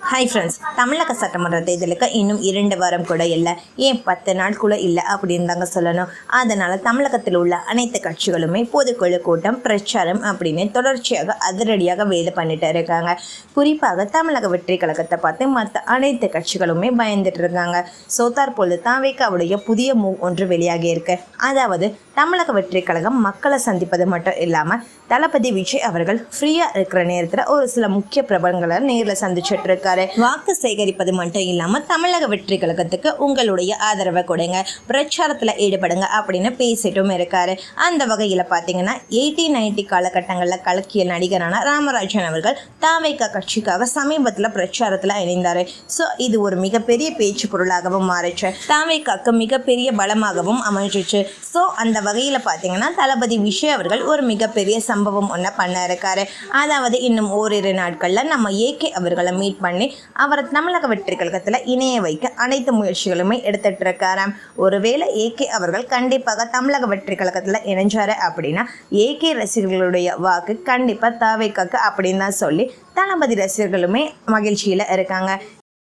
Hi friends, தமிழக சட்டமன்ற தேர்தலுக்கு இன்னும் 2 வாரம் கூட இல்லை, ஏன் 10 நாள் கூட இல்லை அப்படின்னு தாங்க சொல்லணும். அதனால் தமிழகத்தில் உள்ள அனைத்து கட்சிகளுமே பொதுக்குழு கூட்டம், பிரச்சாரம் அப்படின்னு தொடர்ச்சியாக அதிரடியாக வேலை பண்ணிட்டு இருக்காங்க. குறிப்பாக தமிழக வெற்றி கழகத்தை பார்த்து மற்ற அனைத்து கட்சிகளுமே பயந்துட்டு இருக்காங்க. சோத்தார்போல் தாவேக்காவுடைய புதிய மூவ் ஒன்று வெளியாகி இருக்கு. அதாவது தமிழக வெற்றி கழகம் மக்களை சந்திப்பது மட்டும் இல்லாமல் தளபதி விஜய் அவர்கள் ஃப்ரீயாக இருக்கிற நேரத்தில் ஒரு சில முக்கிய பிரபலங்களை நேரில் சந்திச்சுட்டு இருக்காரு. வாக்கு சேகரிப்பது மட்டும் இல்லாமல் தமிழக வெற்றி கழகத்துக்கு உங்களுடைய ஆதரவை கொடுங்க, பிரச்சாரத்தில் ஈடுபடுங்க அப்படின்னு பேசிட்டும் இருக்காரு. அந்த வகையில் பார்த்தீங்கன்னா 80-90 காலகட்டங்களில் கலக்கிய நடிகரான ராமராஜன் அவர்கள் தாவேக்கா கட்சிக்காக சமீபத்தில் பிரச்சாரத்தில் இணைந்தார். ஸோ இது ஒரு மிகப்பெரிய பேச்சு பொருளாகவும் மாறிச்சு, தாவேக்காக்கு மிகப்பெரிய பலமாகவும் அமைஞ்சிச்சு. ஸோ அந்த வகையில் பார்த்தீங்கன்னா தளபதி விஜய் அவர்கள் ஒரு மிகப்பெரிய சம்பவம் ஒன்று பண்ண இருக்காரு. அதாவது இன்னும் ஓரிரு நாட்களில் நம்ம ஏகே அவர்களை மீட் பண்ணி அவரை தமிழக வெற்றி கழகத்தில் இணைய வைக்க அனைத்து முயற்சிகளுமே எடுத்துட்டு இருக்காராம். ஒருவேளை ஏகே அவர்கள் கண்டிப்பாக தமிழக வெற்றி கழகத்தில் இணைஞ்சாரு அப்படின்னா ஏகே ரசிகர்களுடைய வாக்கு கண்டிப்பாக தாவேக்காக்கு அப்படின்னு தான் சொல்லி தளபதி ரசிகர்களுமே மகிழ்ச்சியில் இருக்காங்க.